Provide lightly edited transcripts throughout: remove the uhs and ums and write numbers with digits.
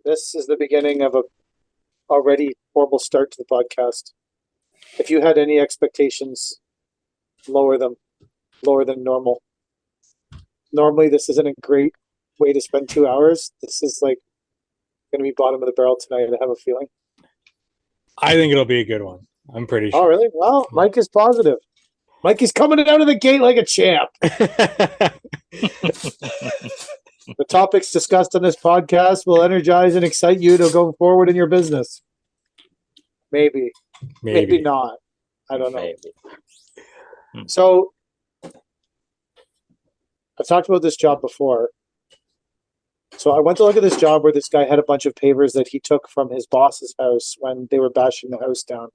This is the beginning of a already horrible start to the podcast. If you had any expectations, lower them, lower than normal. Normally, this isn't a great way to spend 2 hours. This is like going to be bottom of the barrel tonight. I have a feeling. I think it'll be a good one. I'm pretty sure. Oh, really? Well, Mike is positive. Mike is coming out of the gate like a champ. The topics discussed on this podcast will energize and excite you to go forward in your business. Maybe not. I don't know. Maybe. So, I've talked about this job before. So I went to look at this job where this guy had a bunch of pavers that he took from his boss's house when they were bashing the house down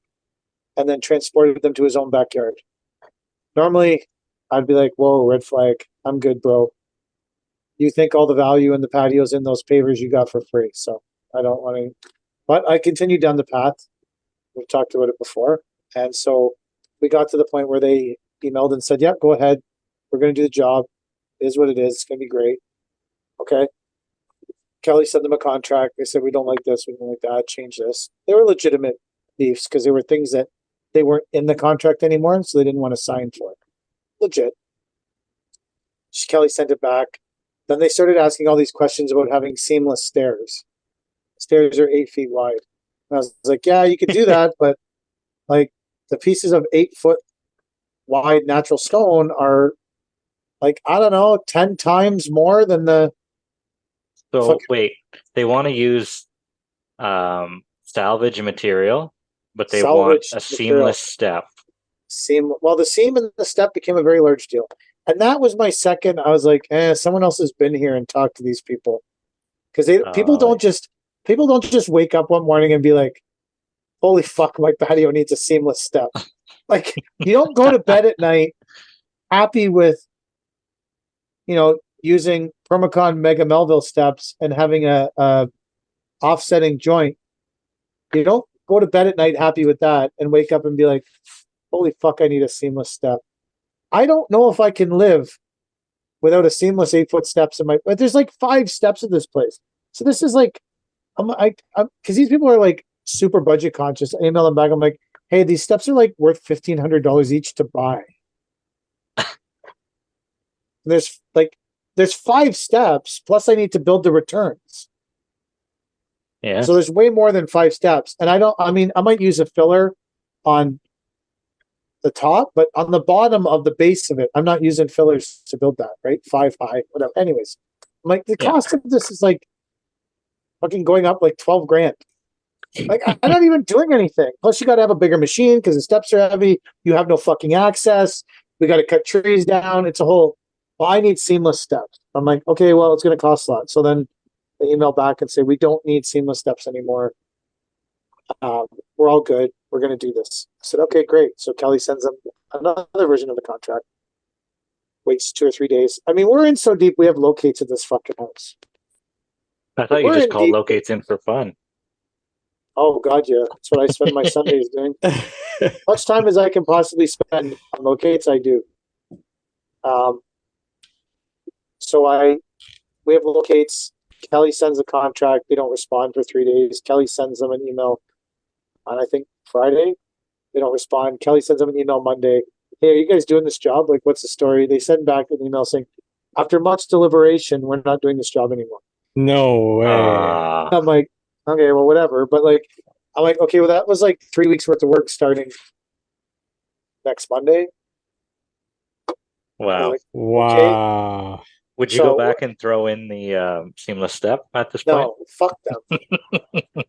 and then transported them to his own backyard. Normally, I'd be like, whoa, red flag. I'm good, bro. You think all the value in the patios in those pavers you got for free. So I don't want to. But I continued down the path. We've talked about it before. And so we got to the point where they emailed and said, yeah, go ahead. We're going to do the job. It is what it is. It's going to be great. Okay. Kelly sent them a contract. They said, we don't like this. We don't like that. Change this. They were legitimate beefs because there were things that they weren't in the contract anymore. And so they didn't want to sign for it. Legit. Kelly sent it back. Then they started asking all these questions about having seamless stairs. Stairs are 8 feet wide. And I was like, yeah, you could do that, but like the pieces of 8 foot wide natural stone are like, I don't know, 10 times more than the. So wait, they want to use salvage material, but they want a seamless step. Well, the seam and the step became a very large deal. And that was my second. I was like, someone else has been here and talked to these people. Because people don't just wake up one morning and be like, holy fuck, my patio needs a seamless step. Like, you don't go to bed at night happy with, using Permacon Mega Melville steps and having a offsetting joint. You don't go to bed at night happy with that and wake up and be like, holy fuck, I need a seamless step. I don't know if I can live without a seamless 8 foot steps in my. But there's like 5 steps in this place, so this is like, I'm because these people are like super budget conscious. I email them back. I'm like, hey, these steps are like worth $1,500 each to buy. There's 5 steps plus I need to build the returns. Yeah. So there's way more than 5 steps, and I might use a filler on the top, but on the bottom of the base of it, I'm not using fillers to build that, right? 5 high, whatever. Anyways, I'm like, the cost of this is like fucking going up like 12 grand. Like, I'm not even doing anything. Plus, you got to have a bigger machine because the steps are heavy. You have no fucking access. We got to cut trees down. It's a whole. Well, I need seamless steps. I'm like, okay, well, it's going to cost a lot. So then they email back and say, we don't need seamless steps anymore. We're all good. We're going to do this. I said, okay, great. So Kelly sends them another version of the contract. Waits 2 or 3 days. I mean, we're in so deep, we have locates at this fucking house. I thought you just called locates in for fun. Oh, God, yeah. That's what I spend my Sundays doing. Much time as I can possibly spend on locates, I do. So we have locates. Kelly sends a contract. They don't respond for 3 days. Kelly sends them an email on, I think, Friday. They don't respond. Kelly sends them an email Monday. Hey, are you guys doing this job? Like, what's the story? They send back an email saying, after much deliberation, we're not doing this job anymore. No way. I'm like, okay, well, whatever. But like, I'm like, okay, well, that was like 3 weeks worth of work starting next Monday. Wow. Like, wow. Okay. Would you go back and throw in the seamless step at this point? No, fuck them.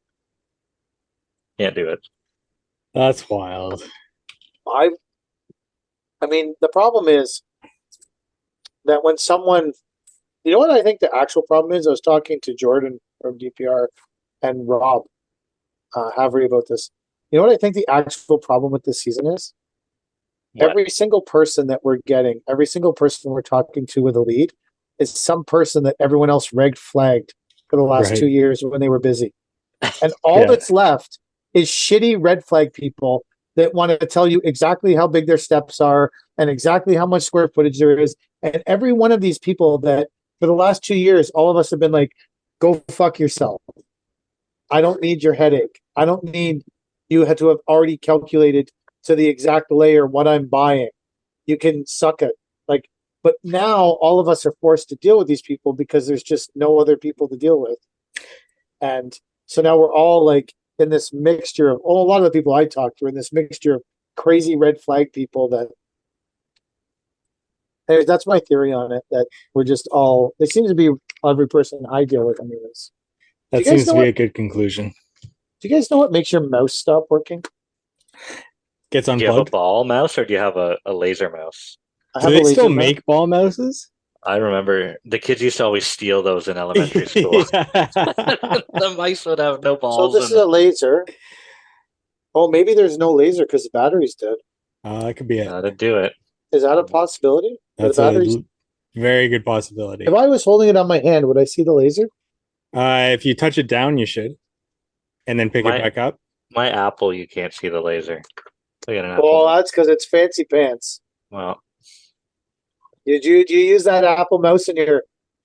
Can't do it. That's wild. I mean, the problem is that when someone, you know what I think the actual problem is? I was talking to Jordan from DPR and Rob Havery about this. You know what I think the actual problem with this season is? What? Every single person that we're getting, every single person we're talking to with a lead is some person that everyone else red flagged for the last 2 years when they were busy. And all that's left is shitty red flag people that want to tell you exactly how big their steps are and exactly how much square footage there is. And every one of these people that for the last 2 years, all of us have been like, go fuck yourself. I don't need your headache. I don't need you had to have already calculated to the exact layer what I'm buying. You can suck it. Like, but now all of us are forced to deal with these people because there's just no other people to deal with. And so now we're all like in this mixture of, a lot of the people I talk to are in this mixture of crazy red flag people that, anyways, that's my theory on it, that we're just all, it seems to be every person I deal with anyways. That you guys seems to know be what- a good conclusion. Do you guys know what makes your mouse stop working? Gets Do you have a unplugged. ball mouse or do you have a laser mouse? I Do have a they laser still mouse. make ball mouses? I remember the kids used to always steal those in elementary school. Yeah. The mice would have no So balls this in is a them. laser. Oh, maybe there's no laser because the battery's dead. That could be it. That'd do it. Is that a possibility? Or That's the a battery's... very good possibility. If I was holding it on my hand, would I see the laser? If you touch it down, you should, and then pick My- it back up. My Apple, you can't see the laser. I got an Apple. Well, that's because it's fancy pants. Well, Do you use that Apple mouse in your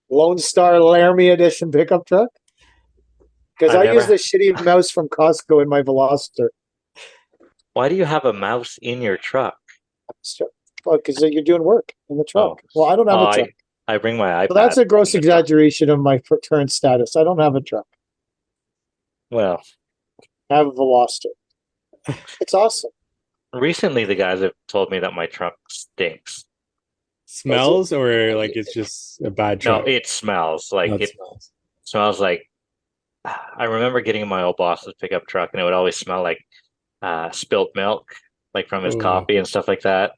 Lone Star Laramie Edition pickup truck? Because I've I use never- the shitty mouse from Costco in my Veloster. why do you have a mouse in your truck? Well, because you're doing work in the truck. Oh. Well, I don't have Oh, a truck. I bring my iPad. So that's a gross in the truck. exaggeration of my current status. I don't have a truck. Well, I have a Veloster. It's awesome. recently the guys have told me that my truck stinks. Smells, or like it's just a bad No, truck. it smells like No, it smells. smells like. I remember getting in my old boss's pickup truck, and it would always smell like spilt milk, like from his Ooh. coffee and stuff like that.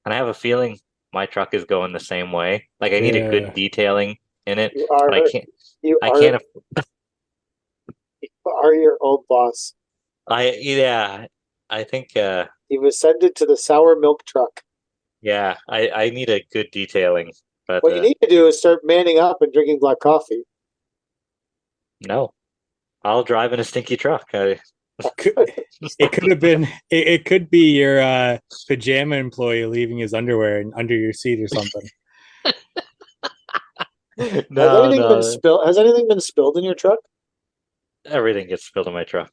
And I have a feeling my truck is going the same way. Like I need a Yeah. good detailing in it, You are but I can't. you I can't. are your old boss. Yeah. I think. You've ascended to the sour milk truck. Yeah. I need a good detailing, but What you need to do is start manning up and drinking black coffee. no. I'll drive in a stinky truck. It could have been. It could be your pajama employee leaving his underwear under your seat or something. Has anything been spilled in your truck? Everything gets spilled in my truck.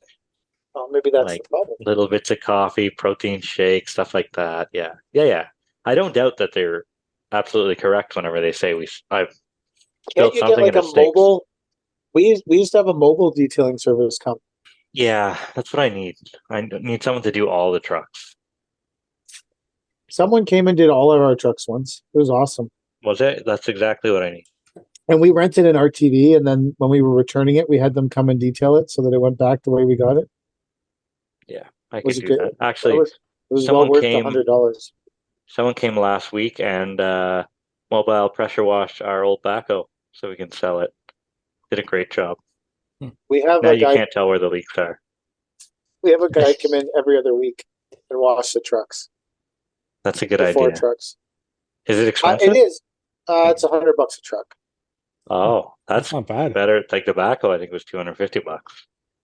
Oh, maybe that's Like, the problem. Little bits of coffee, protein shake, stuff like that. Yeah. I don't doubt that they're absolutely correct whenever they say I've Can't spilled you get something like and a it stinks. mobile? We used to have a mobile detailing service come. Yeah, that's what I need. I need someone to do all the trucks. Someone came and did all of our trucks once. It was awesome. Was it? That's exactly what I need. And we rented an RTV, and then when we were returning it, we had them come and detail it so that it went back the way we got it. I Was could it do good? that. Actually, It was someone well worth came- $100. someone came last week and mobile pressure washed our old backhoe so we can sell it. Did a great job. We have Now a you guy. can't tell where the leaks are. We have a guy come in every other week and wash the trucks. That's a good The 4 idea. trucks. Is it expensive? It is. It's $100 a truck. Oh, That's that's not bad. better. Like the backhoe, I think was $250.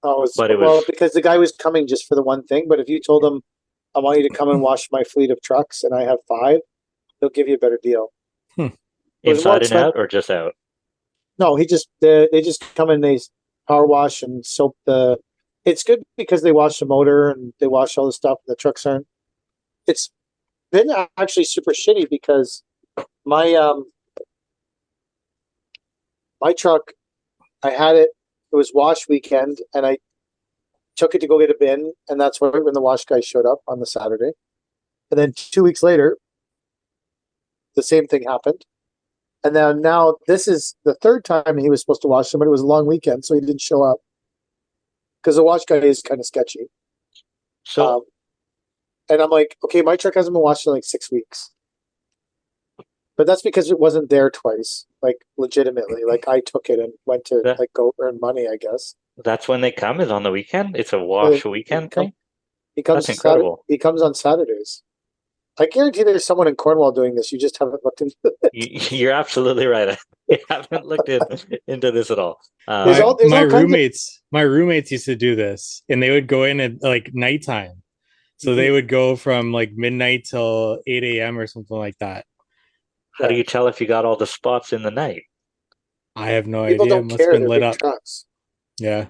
Oh, But it well, was- because the guy was coming just for the one thing. But if you told him, I want you to come and wash my fleet of trucks and I have 5, they'll give you a better deal. It was more Inside and expensive. out or just out? No, they just come in, they power wash and soap the. It's good because they wash the motor and they wash all the stuff. The trucks aren't. It's been actually super shitty because my my truck, I had it. It was wash weekend, and I took it to go get a bin, and that's when the wash guy showed up on the Saturday. And then 2 weeks later, the same thing happened. And then now this is the 3rd time he was supposed to wash them, but it was a long weekend, so he didn't show up. Because the wash guy is kind of sketchy. So And I'm like, okay, my truck hasn't been washed in like 6 weeks. But that's because it wasn't there twice, like legitimately. Like I took it and went to Yeah. like go earn money, I guess. that's when they come, is on the weekend? It's a wash weekend come- thing? He comes That's incredible. He comes on Saturdays. I guarantee there's someone in Cornwall doing this. You just haven't looked into it. You're absolutely right. I haven't looked into this at all. There's My, all- there's my all kinds of- roommates used to do this, and they would go in at like nighttime. So Mm-hmm. they would go from like midnight till 8 a.m. or something like that. How do you tell if you got all the spots in the night? I have no People idea. It don't must care. have been They're lit big up. trucks. Yeah.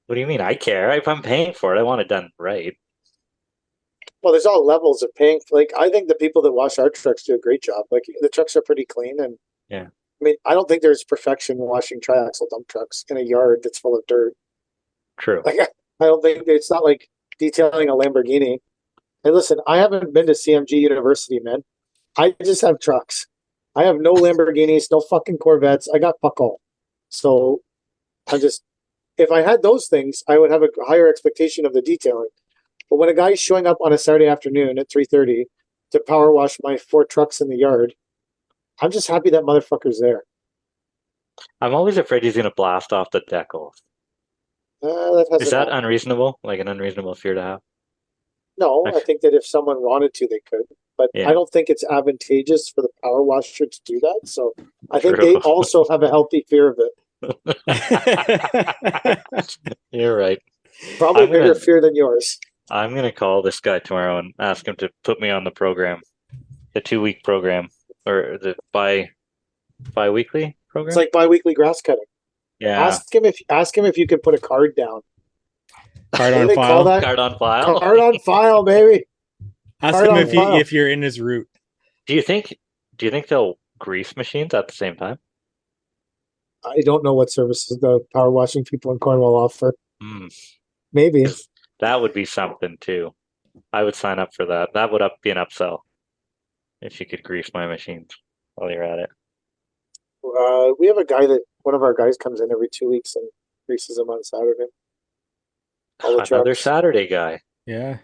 What do you mean? I care. If I'm paying for it, I want it done right. Well, there's all levels of paying. Like, I think the people that wash our trucks do a great job. Like, the trucks are pretty clean, and Yeah. I mean, I don't think there's perfection washing triaxle dump trucks in a yard that's full of dirt. True. Like, I don't think it's not like detailing a Lamborghini. Hey, listen, I haven't been to CMG University, man. I just have trucks. I have no Lamborghinis, no fucking Corvettes. I got fuck all. So I'm just, if I had those things, I would have a higher expectation of the detailing. But when a guy's showing up on a Saturday afternoon at 3:30 to power wash my 4 trucks in the yard, I'm just happy that motherfucker's there. I'm always afraid he's going to blast off the decals. That Is hasn't that happened. unreasonable? Like an unreasonable fear to have? No, I I've, think that if someone wanted to, they could. But I yeah, don't think it's advantageous for the power washer to do that. So I think true. they also have a healthy fear of it. You're right. Probably a I'm bigger gonna fear than yours. I'm gonna call this guy tomorrow and ask him to put me on the program, the 2 week program, or the bi-weekly It's program. like biweekly grass cutting. Yeah, Ask him if you could put a card down. Card What do on they call file. that? card on file. Card on file, baby. Ask Card him on file. if you're in his route. Do you think do you think they'll grease machines at the same time? I don't know what services the power washing people in Cornwall offer. Hmm. Maybe. 'Cause that would be something too. I would sign up for that. That would be an upsell if you could grease my machines while you're at it. We have a guy that one of our guys comes in every 2 weeks and greases them on Saturday. All the Another trucks. Saturday guy. Yeah.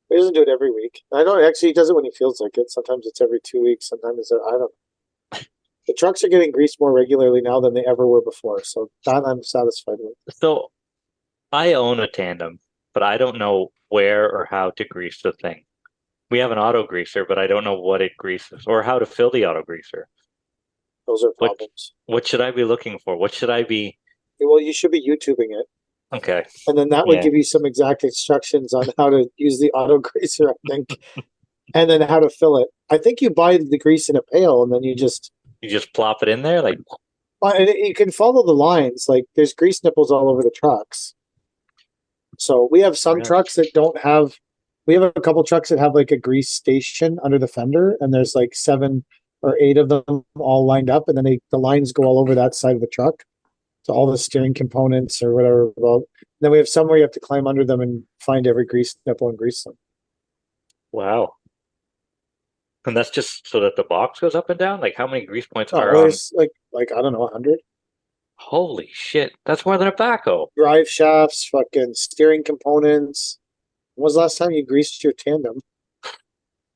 He doesn't do it every week. I know actually he does it when he feels like it. Sometimes it's every 2 weeks. Sometimes it's I don't. The trucks are getting greased more regularly now than they ever were before. So that I'm satisfied with. So I own a tandem, but I don't know where or how to grease the thing. We have an auto greaser, but I don't know what it greases or how to fill the auto greaser. Those are What problems. what should I be looking for? What should I be? Well, you should be YouTubing it. Okay. And then that would Yeah. give you some exact instructions on how to use the auto greaser, I think, and then how to fill it. I think you buy the grease in a pail and then you just, You just plop it in there like and you can follow the lines. Like there's grease nipples all over the trucks. So we have some Really? trucks that don't have, we have a couple trucks that have like a grease station under the fender and there's like 7 or 8 of them all lined up. And then the lines go all over that side of the truck to all the steering components or whatever. Well, then we have some where you have to climb under them and find every grease nipple and grease them. wow. And that's just so that the box goes up and down? Like how many grease points Oh, are on? there's like I don't know, 100 Holy shit. That's more than a backhoe. drive shafts, fucking steering components. When was the last time you greased your tandem?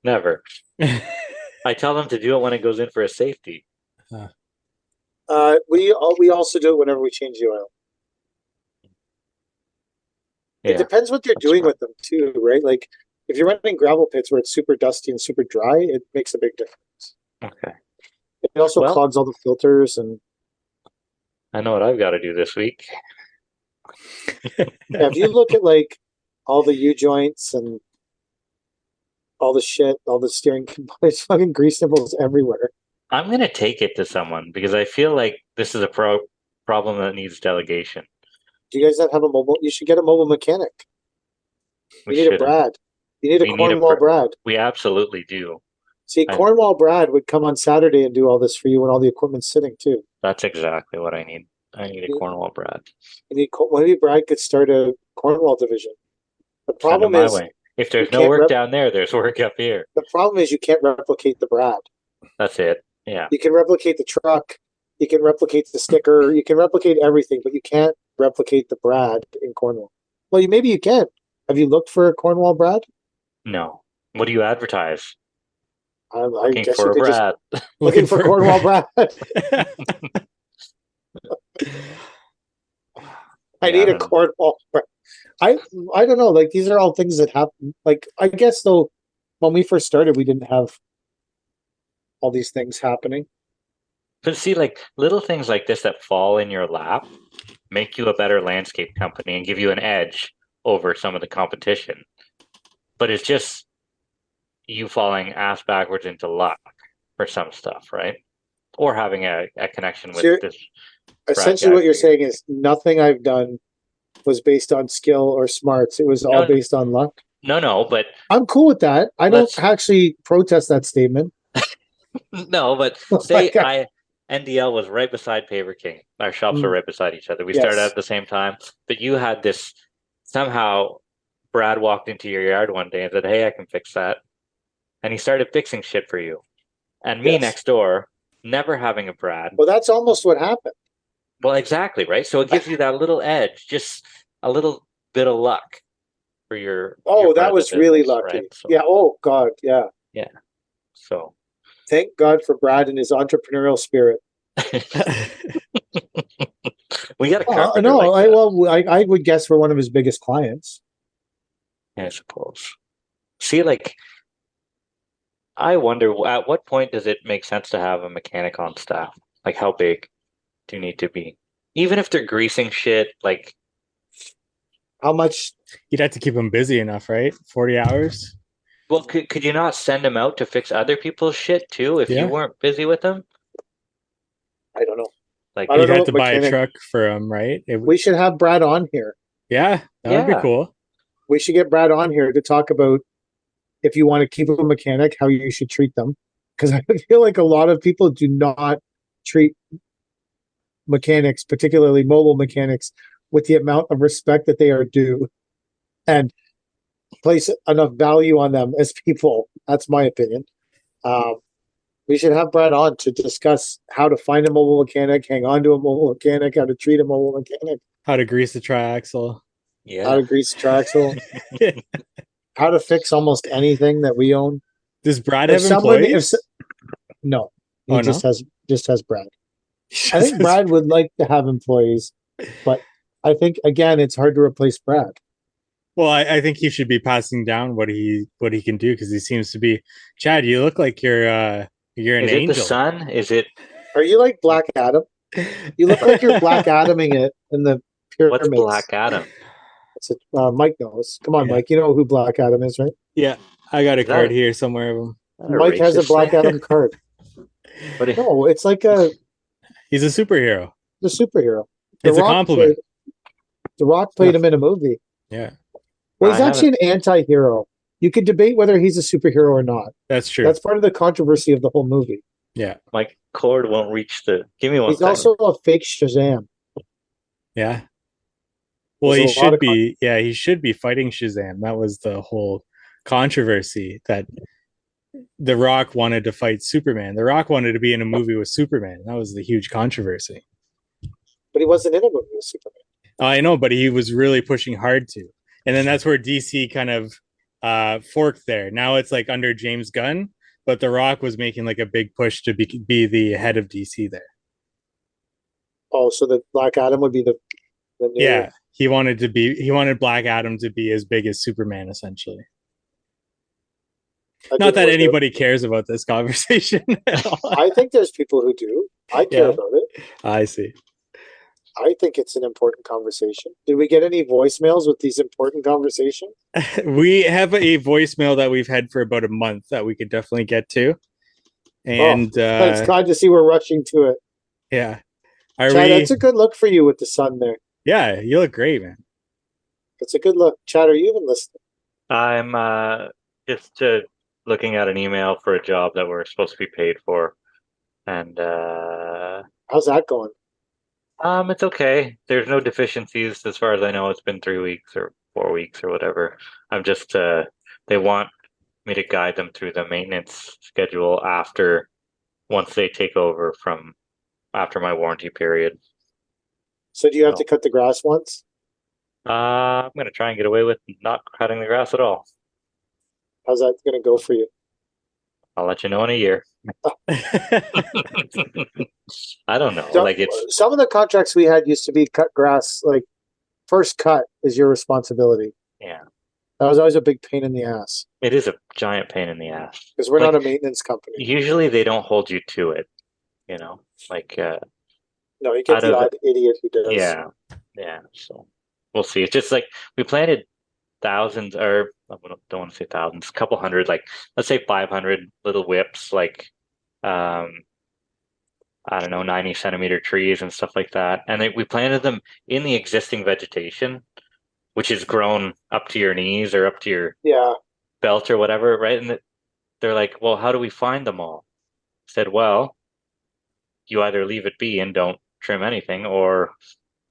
Never. I tell them to do it when it goes in for a safety. We also do it whenever we change the oil. It Yeah. depends what you're That's doing right. with them too, right? Like if you're running gravel pits where it's super dusty and super dry, it makes a big difference. Okay. It also Well, clogs all the filters and I know what I've got to do this week. if you look at like all the U joints and all the shit, all the steering components, fucking grease nipples everywhere. I'm going to take it to someone because I feel like this is a problem that needs delegation. Do you guys not have a mobile? You should get a mobile mechanic. We You need a shouldn't. Brad. You need a We need a Cornwall Brad. We absolutely do. See, I- Cornwall Brad would come on Saturday and do all this for you when all the equipment's sitting too. That's exactly what I need. I need a Cornwall Brad. Maybe Brad could start a Cornwall division. The Send them problem my is way. If there's you no can't work down there, there's work up here. the problem is you can't replicate the Brad. That's it. Yeah. You can replicate the truck, you can replicate the sticker, you can replicate everything, but you can't replicate the Brad in Cornwall. Well, maybe you can. Have you looked for a Cornwall Brad? No. What do you advertise? I Looking guess for you a could just Brad. looking for Cornwall Brad. I need a don't know. Cornwall Brad. I don't know. Like these are all things that happen. Like I guess though, when we first started, we didn't have all these things happening. But see, like little things like this that fall in your lap make you a better landscape company and give you an edge over some of the competition. But it's just you falling ass backwards into luck for some stuff, right? Or having a connection with So this. essentially, what you're saying is nothing I've done was based on skill or smarts. It was all No, based on luck. no, but I'm cool with that. I don't Let's- actually protest that statement. no, but say NDL was right beside Paver King. Our shops were right beside each other. We started Yes. at the same time, but you had this somehow. Brad walked into your yard one day and said, "Hey, I can fix that," and he started fixing shit for you. And me Yes. next door, never having a Brad. Well, that's almost what happened. Well, exactly, right? So it gives you that little edge, just a little bit of luck for your. Oh, your that part of the was really business, lucky. right? So, Yeah. Oh God. Yeah. yeah. So Thank God for Brad and his entrepreneurial spirit. we got a carpenter No, like that. I would guess we're one of his biggest clients. I suppose. See, like, I wonder at what point does it make sense to have a mechanic on staff? Like, how big do you need to be? Even if they're greasing shit, like, How much? You'd have to keep them busy enough, right? 40 hours. well, could you not send them out to fix other people's shit too if you Yeah. weren't busy with them? I don't know. Like, I don't You'd know have what to buy a mechanic- truck for them, right? We should have Brad on here. Yeah, that would be Yeah. cool. We should get Brad on here to talk about if you want to keep a mechanic, how you should treat them. Because I feel like a lot of people do not treat mechanics, particularly mobile mechanics, with the amount of respect that they are due and place enough value on them as people. That's my opinion. We should have Brad on to discuss how to find a mobile mechanic, hang on to a mobile mechanic, how to treat a mobile mechanic, How to grease the triaxle. how yeah. to grease a traxel, how to fix almost anything that we own. Does Brad If have someone, employees? no, he Oh, no? just has Brad. I think Brad would like to have employees, but I think again it's hard to replace Brad. Well, I think he should be passing down what he can do because he seems to be. Chad, you look like you're an Is angel. it the sun? Is it Are you like Black Adam? You look like you're Black Adaming it in the pyramids. what's Black Adam? It's Mike knows. Come on, Yeah. Mike. You know who Black Adam is, right? Yeah, I got a Is that- card here somewhere of him. Mike has a racist Black thing? Adam card. What is- No, it's like He's a superhero. the superhero. It's a compliment. The Rock played him in a movie. Yeah, Well, he's I actually an anti-hero. You could debate whether he's a superhero or not. that's true. That's part of the controversy of the whole movie. Yeah, My cord won't reach the. Give me one He's second. also a fake Shazam. yeah. Well, There's he a lot should of be. Yeah, he should be fighting Shazam. That was the whole controversy that The Rock wanted to fight Superman. The Rock wanted to be in a movie with Superman. That was the huge controversy. But he wasn't in a movie with Superman. I know, but he was really pushing hard to. And then that's where DC kind of forked there. Now it's like under James Gunn, but The Rock was making like a big push to be the head of DC there. Oh, so the Black Adam would be the new... Yeah, he wanted Black Adam to be as big as Superman, essentially. Not that anybody cares about this conversation at all. I think there's people who do. I care Yeah. about it. I see. I think it's an important conversation. Did we get any voicemails with these important conversations? We have a voicemail that we've had for about a month that we could definitely get to. And It's glad to see we're rushing to it. yeah. Chad, that's a good look for you with the sun there. Yeah, you look great, man. It's a good look. Chad, are you even listening? I'm just looking at an email for a job that we're supposed to be paid for, and How's that going? it's okay. There's no deficiencies as far as I know. It's been 3 weeks or 4 weeks or whatever. I'm just they want me to guide them through the maintenance schedule once they take over from after my warranty period. So do you have to cut the grass once? I'm gonna try and get away with not cutting the grass at all. How's that going to go for you? I'll let you know in a year. I don't know. So- Like it's some of the contracts we had used to be cut grass, like first cut is your responsibility. yeah. That was always a big pain in the ass It is a giant pain in the ass. because we're Like, not a maintenance company. Usually they don't hold you to it, you know. Like No, you get out the of- odd idiot who does. yeah. So we'll see. It's just like we planted thousands, or I don't want to say thousands, a couple hundred, like let's say 500 little whips, like I don't know, 90 centimeter trees and stuff like that. And we planted them in the existing vegetation, which is grown up to your knees or up to your Yeah. belt or whatever, right? And they're like, well, how do we find them all? I said, well, you either leave it be and don't trim anything, or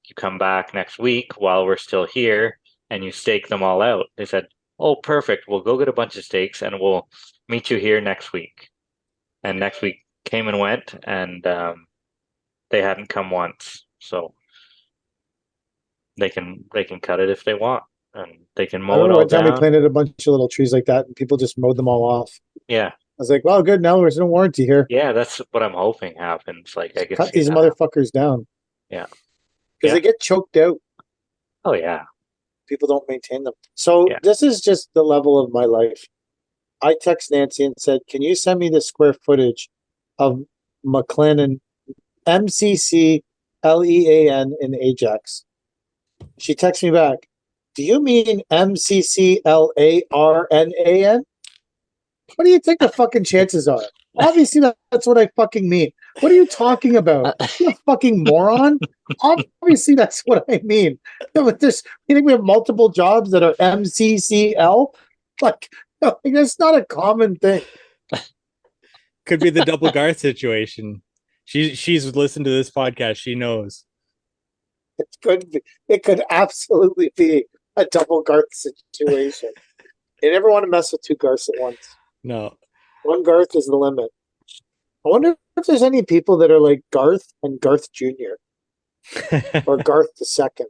you come back next week while we're still here and you stake them all out. They said, oh, perfect. We'll go get a bunch of stakes and we'll meet you here next week. And next week came and went, and they hadn't come once. So they can cut it if they want, and they can I mow it remember all one time we down. planted a bunch of little trees like that and people just mowed them all off. Yeah, I was like, well, good. Now there's no warranty here. yeah, that's what I'm hoping happens. Like I could Cut see these that. motherfuckers down. Yeah. Because they get choked out. Oh yeah. People don't maintain them. So Yeah. this is just the level of my life. I text Nancy and said, can you send me the square footage of McLennan, MCCLEAN in Ajax? She texts me back, do you mean MCCLARNAN? What do you think the fucking chances are? Obviously, that's what I fucking mean. What are you talking about? You fucking moron? Obviously, that's what I mean. No, but you think we have multiple jobs that are MCCL? Like, no, that's not a common thing. Could be the double Garth situation. She's listened to this podcast. She knows. It could absolutely be a double Garth situation. You never want to mess with two Garths at once. No. One Garth is the limit. I wonder if there's any people that are like Garth and Garth Jr. or Garth the Second.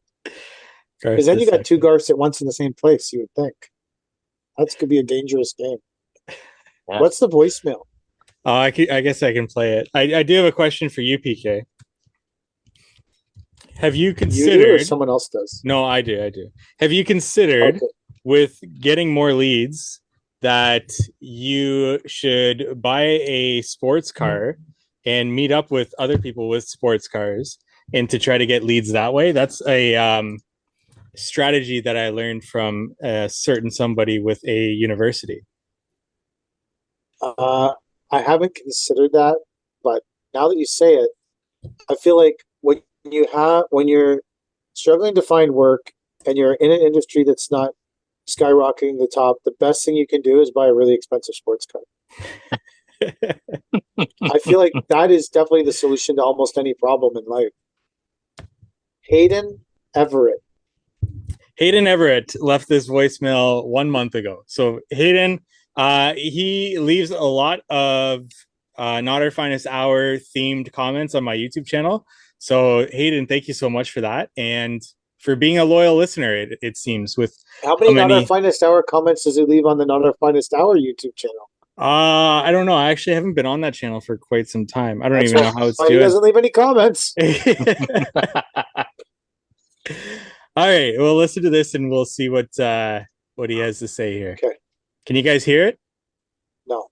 Because then you got two Garths at once in the same place, you would think. That could be a dangerous game. Yeah. What's the voicemail? Oh, I guess I can play it. I do have a question for you, PK. Have you considered... You do or someone else does? No, I do. Have you considered, with getting more leads, that you should buy a sports car and meet up with other people with sports cars and to try to get leads that way? That's a strategy that I learned from a certain somebody with a university. I haven't considered that, but now that you say it, I feel like when you're struggling to find work and you're in an industry that's not skyrocketing the top, the best thing you can do is buy a really expensive sports car. I feel like that is definitely the solution to almost any problem in life. Hayden Everett left this voicemail 1 month ago. So Hayden, he leaves a lot of Not Our Finest Hour themed comments on my YouTube channel. So Hayden, thank you so much for that. And for being a loyal listener, it seems. With how many Not Our Finest Hour comments does he leave on the Not Our Finest Hour YouTube channel? I don't know. I actually haven't been on that channel for quite some time. I don't even know how it's doing. He doesn't leave any comments. All right, we'll listen to this and we'll see what he has to say here. Okay. Can you guys hear it? No.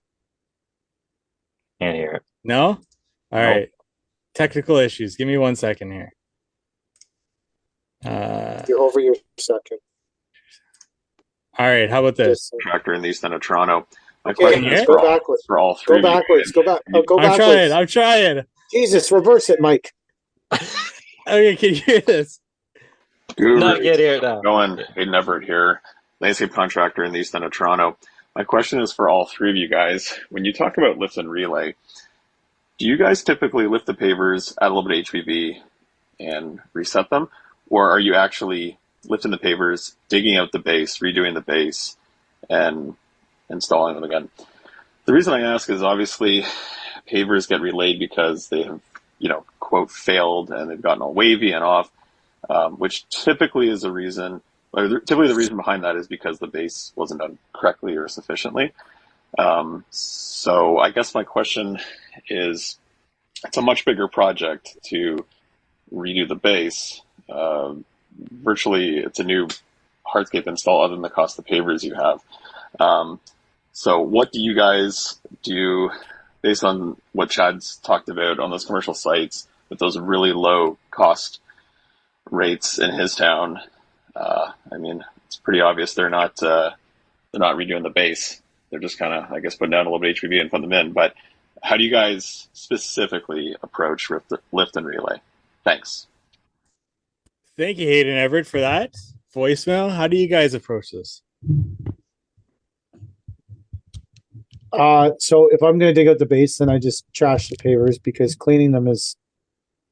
Can't hear it. No? All right. Technical issues. Give me 1 second here. You're over your second. All right, how about this? Contractor in the east end of Toronto. My question is for all three. Go backwards. Go back. Oh, go backwards. I'm trying. Jesus, reverse it, Mike. Okay, can you hear this? Not yet here now. Going, Hayden Everett here, landscape contractor in the east end of Toronto. My question is for all three of you guys. When you talk about lift and relay, do you guys typically lift the pavers, add a little bit of HVB, and reset them? Or are you actually lifting the pavers, digging out the base, redoing the base, and installing them again? The reason I ask is obviously pavers get relayed because they have, quote, failed and they've gotten all wavy and off, which typically is a reason, or typically the reason behind that is because the base wasn't done correctly or sufficiently. So I guess my question is, it's a much bigger project to redo the base. Virtually, it's a new hardscape install other than the cost of pavers you have. So what do you guys do based on what Chad's talked about on those commercial sites with those really low cost rates in his town? I mean, it's pretty obvious they're not redoing the base. They're just kind of, I guess, putting down a little bit of HVB and putting them in. But How do you guys specifically approach lift and relay? Thanks. Thank you, Hayden Everett, for that voicemail. How do you guys approach this? So if I'm going to dig out the base, then I just trash the pavers because cleaning them is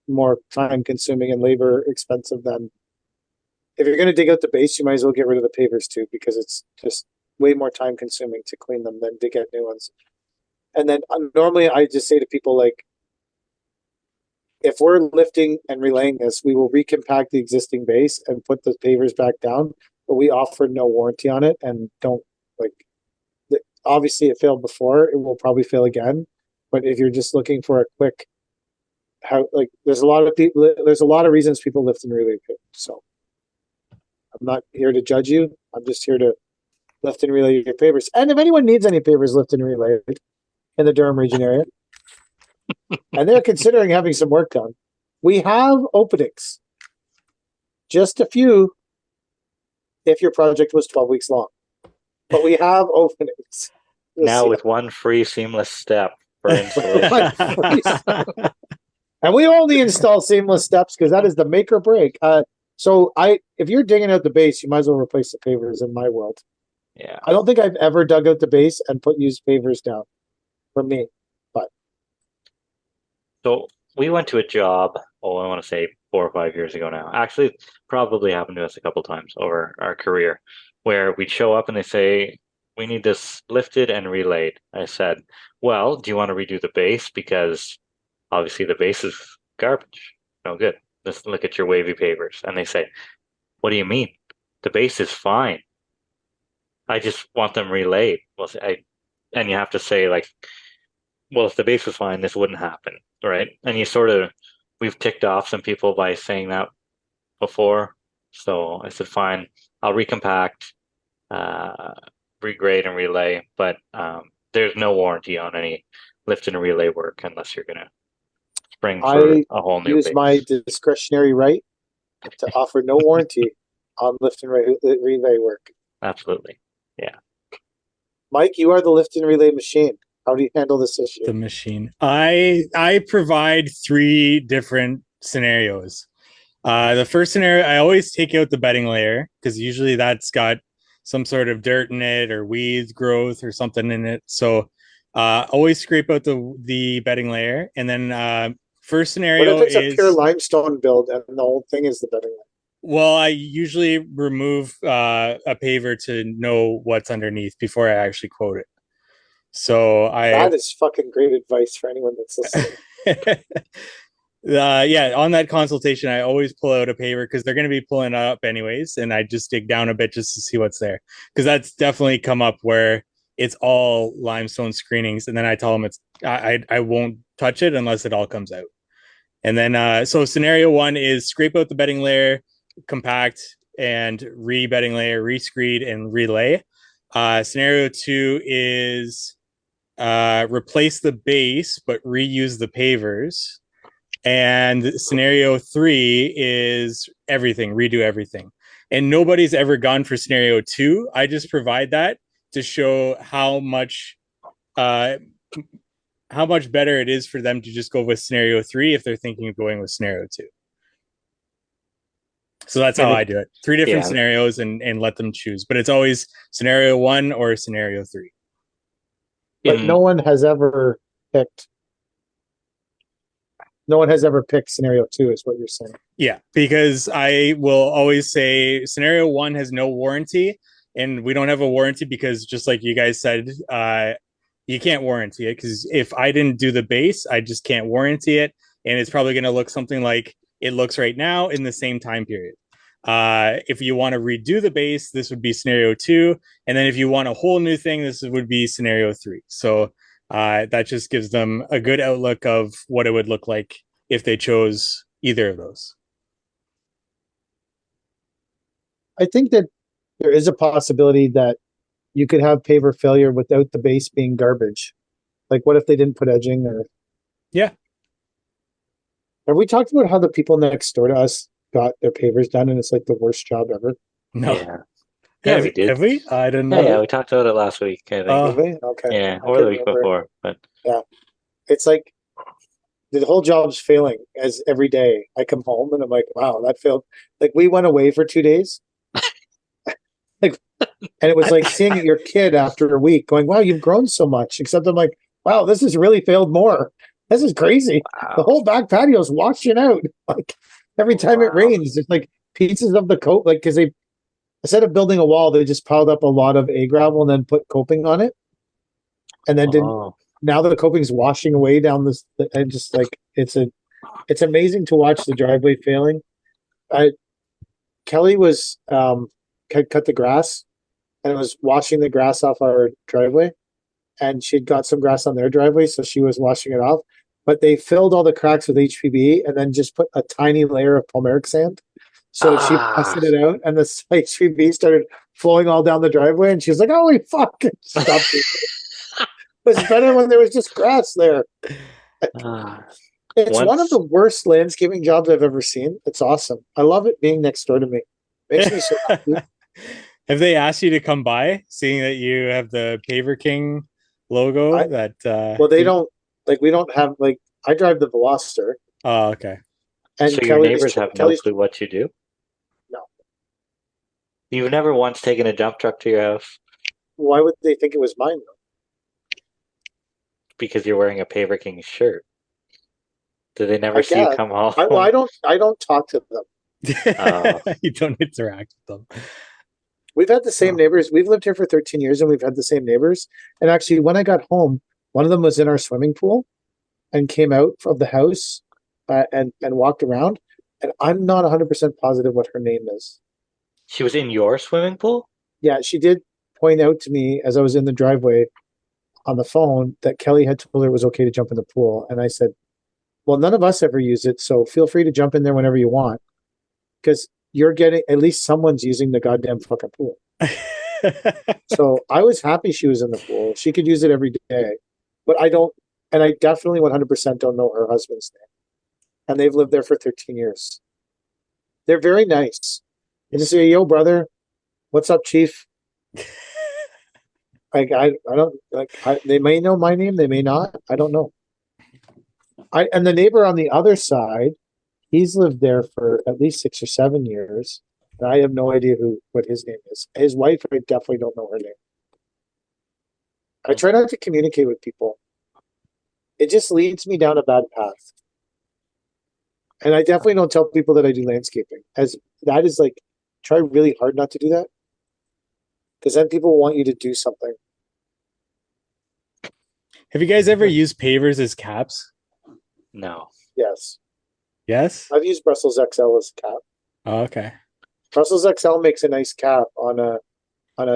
more time consuming and labor expensive than if you're going to dig out the base, you might as well get rid of the pavers too, because it's just way more time consuming to clean them than to get new ones. And then normally I just say to people, like, if we're lifting and relaying this, we will recompact the existing base and put the pavers back down, but we offer no warranty on it and don't like, obviously it failed before, it will probably fail again. But if you're just looking for a quick, there's a lot of reasons people lift and relay pavers. So I'm not here to judge you. I'm just here to lift and relay your pavers. And if anyone needs any pavers lift and relayed in the Durham region area, and they're considering having some work done, we have openings. Just a few if your project was 12 weeks long. But we have openings. Now with one free seamless step for installation. And we only install seamless steps because that is the make or break. So if you're digging out the base, you might as well replace the pavers in my world. Yeah. I don't think I've ever dug out the base and put used pavers down for me. But so we went to a job, I want to say 4 or 5 years ago now. Actually, probably happened to us a couple times over our career, where we'd show up and they say, we need this lifted and relayed. I said, well, do you want to redo the base? Because obviously the base is garbage. No good. Let's look at your wavy pavers. And they say, what do you mean? The base is fine. I just want them relayed. Well, and you have to say, like, well, if the base was fine, this wouldn't happen, right? And we've ticked off some people by saying that before. So I said, fine, I'll recompact, regrade and relay, but there's no warranty on any lift and relay work unless you're going to spring for a whole new base. My discretionary right to offer no warranty on lift and relay work. Absolutely. Yeah. Mike, you are the lift and relay machine. How do you handle this issue? The machine. I provide 3 different scenarios. The first scenario, I always take out the bedding layer because usually that's got some sort of dirt in it or weeds growth or something in it. So always scrape out the bedding layer. And then first scenario what if it's a pure limestone build and the whole thing is the bedding layer? Well, I usually remove a paver to know what's underneath before I actually quote it. So that is fucking great advice for anyone that's listening. Yeah, on that consultation, I always pull out a paver because they're going to be pulling it up anyways, and I just dig down a bit just to see what's there, because that's definitely come up where it's all limestone screenings, and then I tell them I won't touch it unless it all comes out. And then so scenario 1 is scrape out the bedding layer, compact, and re-bedding layer, re-screed, and relay. Scenario 2 is replace the base but reuse the pavers. And scenario 3 is everything, redo everything. And nobody's ever gone for scenario 2. I just provide that to show how much better it is for them to just go with scenario 3 if they're thinking of going with scenario 2. So that's how I do it. 3 different scenarios and let them choose. But it's always scenario 1 or scenario 3. But no one has ever picked scenario 2 is what you're saying. Yeah, because I will always say scenario 1 has no warranty, and we don't have a warranty because just like you guys said, you can't warranty it because if I didn't do the base, I just can't warranty it. And it's probably going to look something like it looks right now in the same time period. If you want to redo the base, this would be scenario 2. And then if you want a whole new thing, this would be scenario 3. So that just gives them a good outlook of what it would look like if they chose either of those. I think that there is a possibility that you could have paver failure without the base being garbage. Like, what if they didn't put edging? Or yeah, have we talked about how the people next door to us got their pavers done and it's like the worst job ever? No. Yeah, we did. Have we? I don't know. Yeah, we talked about it last week, I think. Have we? Okay. Yeah, or the week before. But yeah. it's like the whole job's failing as every day I come home and I'm like, wow, that failed. Like we went away for 2 days. Like, and it was like seeing your kid after a week going, wow, you've grown so much. Except I'm like, wow, this has really failed more. This is crazy. The whole back patio is washing out. Like every time it rains, it's like pieces of the coat, like, because they, instead of building a wall, they just piled up a lot of A gravel and then put coping on it. And then now the coping's washing away down this, and just like, it's amazing to watch the driveway failing. Kelly was, had cut the grass and was washing the grass off our driveway, and she'd got some grass on their driveway, so she was washing it off. But they filled all the cracks with HPB and then just put a tiny layer of palmeric sand. So she busted it out, and the HPB started flowing all down the driveway. And she was like, "Holy fuck!" Stop it. It was better when there was just grass there. It's one of the worst landscaping jobs I've ever seen. It's awesome. I love it being next door to me. Makes me so happy. Have they asked you to come by, seeing that you have the Paver King logo? Well, they don't, like, we don't have, like, I drive the Veloster. Oh, okay. And so your neighbors have no clue what you do? No. You've never once taken a dump truck to your house? Why would they think it was mine, though? Because you're wearing a Paver King shirt. Do they never see you come home? I don't talk to them. You don't interact with them. We've had the same neighbors. We've lived here for 13 years and we've had the same neighbors. And actually, when I got home, one of them was in our swimming pool and came out of the house and walked around. And I'm not 100% positive what her name is. She was in your swimming pool? Yeah, she did point out to me as I was in the driveway on the phone that Kelly had told her it was okay to jump in the pool. And I said, well, none of us ever use it, so feel free to jump in there whenever you want. Because you're getting, at least someone's using the goddamn fucking pool. So I was happy she was in the pool. She could use it every day. But I don't, and I definitely 100% don't know her husband's name. And they've lived there for 13 years. They're very nice. They just say, yo, brother, what's up, chief? Like, I don't, like, they may know my name, they may not. I don't know. And the neighbor on the other side, he's lived there for at least 6 or 7 years. And I have no idea what his name is. His wife, I definitely don't know her name. I try not to communicate with people. It just leads me down a bad path. And I definitely don't tell people that I do landscaping. As that is like, try really hard not to do that. Because then people want you to do something. Have you guys ever used pavers as caps? No. Yes. Yes? I've used Brussels XL as a cap. Oh, okay. Brussels XL makes a nice cap on a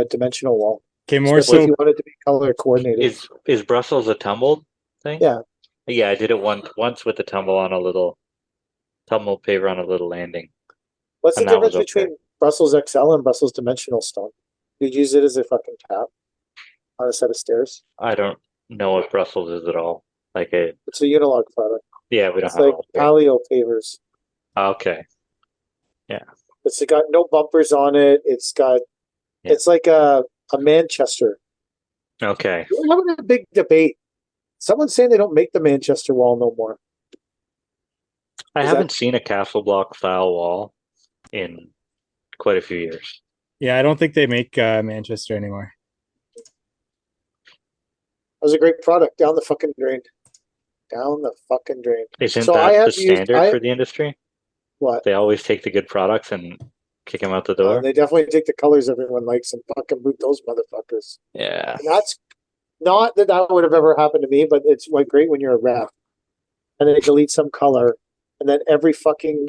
dimensional wall. Okay, more Especially so if you want it to be color coordinated. Is Brussels a tumbled thing? Yeah. Yeah, I did it once with the tumble paver on a little landing. What's the difference between Brussels XL and Brussels dimensional stone? You'd use it as a fucking cap on a set of stairs. I don't know what Brussels is at all. It's a Unilog product. Yeah, we don't it's have like paleo pavers. Okay. Yeah. It's got no bumpers on it. It's got it's like a Manchester. Okay. We're having a big debate. Someone's saying they don't make the Manchester wall no more. I haven't seen a castle block style wall in quite a few years. Yeah, I don't think they make Manchester anymore. It was a great product. Down the fucking drain. Down the fucking drain. Isn't that the standard for the industry? What? They always take the good products and kick them out the door? They definitely take the colors everyone likes and fucking boot those motherfuckers. Yeah. And that's not that would have ever happened to me, but it's like great when you're a rep. And they delete some color. And then every fucking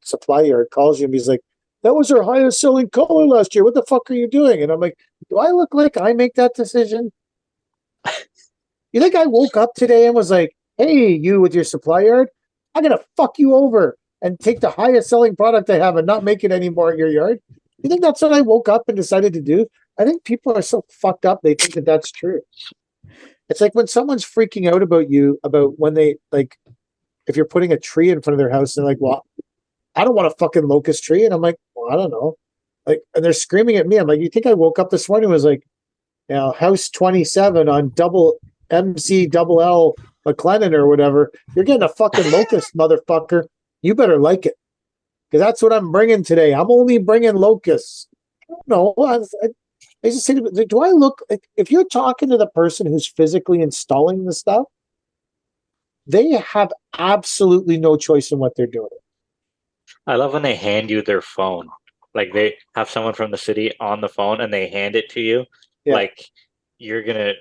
supply yard calls you and he's like, that was our highest selling color last year. What the fuck are you doing? And I'm like, do I look like I make that decision? You think I woke up today and was like, hey, you with your supply yard, I'm going to fuck you over and take the highest selling product I have and not make it anymore in your yard? You think that's what I woke up and decided to do? I think people are so fucked up, they think that that's true. It's like when someone's freaking out about you, about when they, like, if you're putting a tree in front of their house, they're like, well, I don't want a fucking locust tree. And I'm like, well, I don't know. Like, and they're screaming at me. I'm like, you think I woke up this morning and was like, you know, house 27 on double MC double L McLennan or whatever. You're getting a fucking locust, motherfucker. You better like it. Because that's what I'm bringing today. I'm only bringing locusts. No, I just say, do I look like, if you're talking to the person who's physically installing the stuff, they have absolutely no choice in what they're doing. I love when they hand you their phone. Like they have someone from the city on the phone and they hand it to you. Yeah. Like you're gonna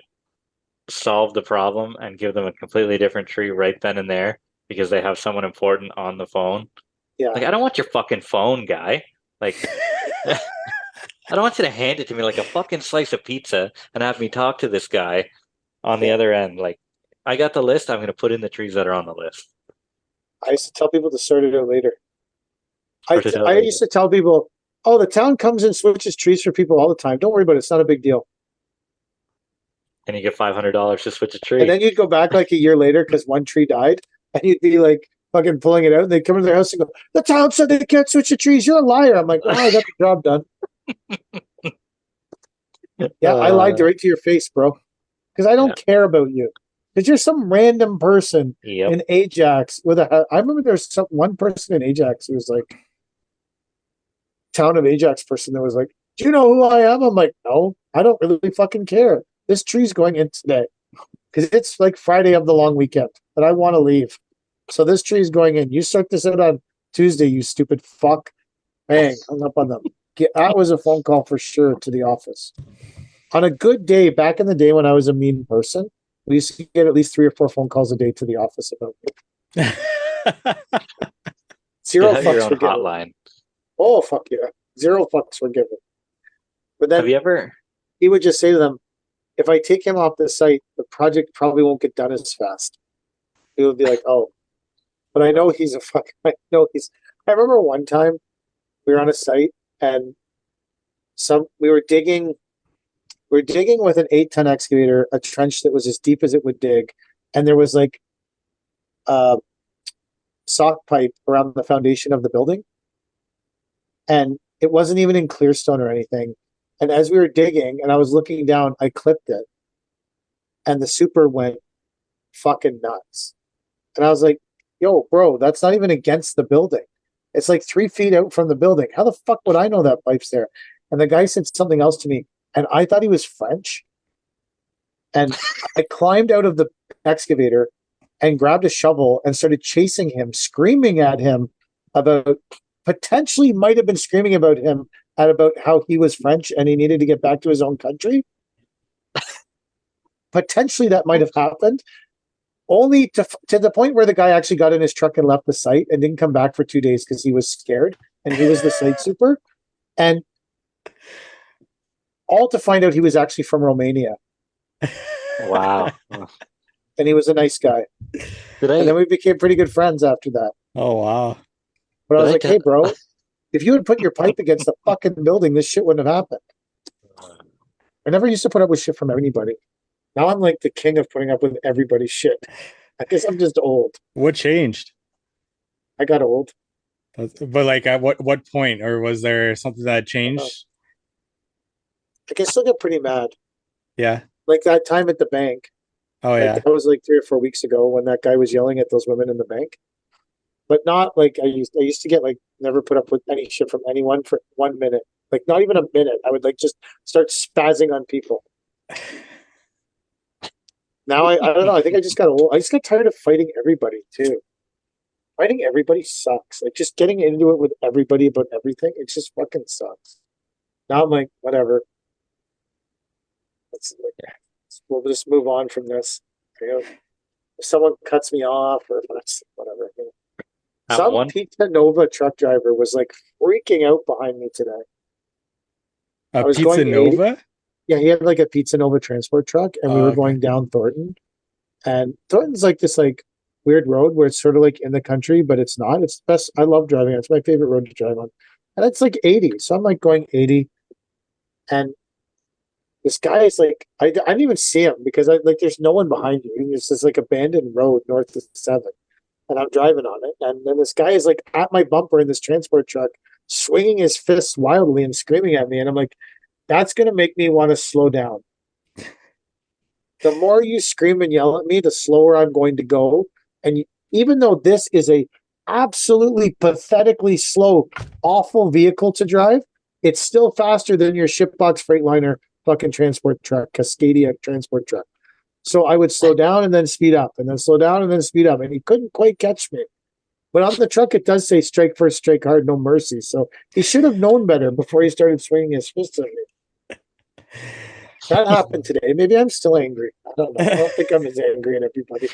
solve the problem and give them a completely different tree right then and there because they have someone important on the phone. Yeah. Like I don't want your fucking phone, guy. Like I don't want you to hand it to me like a fucking slice of pizza and have me talk to this guy on the other end. Like I got the list, I'm gonna put in the trees that are on the list. I used to tell people to sort it out later. Sort it out I later. used to tell people, oh, the town comes and switches trees for people all the time. Don't worry about it. It's not a big deal. And you get $500 to switch a tree. And then you'd go back like a year later because one tree died, and you'd be like fucking pulling it out, and they'd come to their house and go, the town said they can't switch the trees. You're a liar. I'm like, well, I got the job done. Yeah, I lied right to your face, bro. Because I don't care about you. Because you're some random person in Ajax with a. I remember there was one person in Ajax who was like, town of Ajax person that was like, do you know who I am? I'm like, no, I don't really fucking care. This tree's going in today because it's like Friday of the long weekend, but I want to leave. So this tree's going in. You start this out on Tuesday, you stupid fuck. Bang, hung up on them. That was a phone call for sure to the office. On a good day, back in the day when I was a mean person, we used to get at least 3 or 4 phone calls a day to the office about me. Zero fucks were given. Hotline. Oh, fuck yeah. 0 fucks were given. But then have you ever? He would just say to them, if I take him off the site, the project probably won't get done as fast. He would be like, oh, but I know he's a fuck. I remember one time we were on a site and we were digging with an 8-ton excavator, a trench that was as deep as it would dig. And there was like sock pipe around the foundation of the building. And it wasn't even in clearstone or anything. And as we were digging and I was looking down, I clipped it. And the super went fucking nuts. And I was like, yo, bro, that's not even against the building. It's like 3 feet out from the building. How the fuck would I know that pipe's there? And the guy said something else to me. And I thought he was French. And I climbed out of the excavator and grabbed a shovel and started chasing him, screaming at him about, potentially might have been screaming about him at about how he was French and he needed to get back to his own country. Potentially that might have happened. Only to the point where the guy actually got in his truck and left the site and didn't come back for 2 days because he was scared and he was the site super. And all to find out he was actually from Romania. Wow. And he was a nice guy. And then we became pretty good friends after that. Oh, wow. But I was like, hey, bro, if you had put your pipe against the fucking building, this shit wouldn't have happened. I never used to put up with shit from anybody. Now I'm like the king of putting up with everybody's shit. I guess I'm just old. What changed? I got old. But like at what point? Or was there something that changed? I can still get pretty mad. Yeah. Like that time at the bank. Oh, yeah. That was like 3 or 4 weeks ago when that guy was yelling at those women in the bank. But not like I used to get like never put up with any shit from anyone for 1 minute. Like not even a minute. I would like just start spazzing on people. Now I don't know. I think I just got old. I just got tired of fighting everybody too. Fighting everybody sucks. Like just getting into it with everybody about everything, it just fucking sucks. Now I'm like, whatever. We'll just move on from this. You know, if someone cuts me off or whatever. You know. Some Pizza Nova truck driver was like freaking out behind me today. A Pizza Nova? Yeah, he had like a Pizza Nova transport truck, and we were going down Thornton. And Thornton's like this like weird road where it's sort of like in the country, but it's not. It's the best. I love driving it. It's my favorite road to drive on. And it's like 80. So I'm like going 80. And this guy is like, I didn't even see him because there's no one behind you. It's this like abandoned road north of 7. And I'm driving on it. And then this guy is like at my bumper in this transport truck, swinging his fists wildly and screaming at me. And I'm like, that's going to make me want to slow down. the more you scream and yell at me, the slower I'm going to go. And even though this is a absolutely pathetically slow, awful vehicle to drive, it's still faster than your shipbox Freightliner fucking transport truck, Cascadia transport truck. So I would slow down and then speed up, and then slow down and then speed up, and he couldn't quite catch me. But on the truck, it does say strike first, strike hard, no mercy. So he should have known better before he started swinging his fist at me. That happened today. Maybe I'm still angry. I don't know. I don't think I'm as angry at everybody.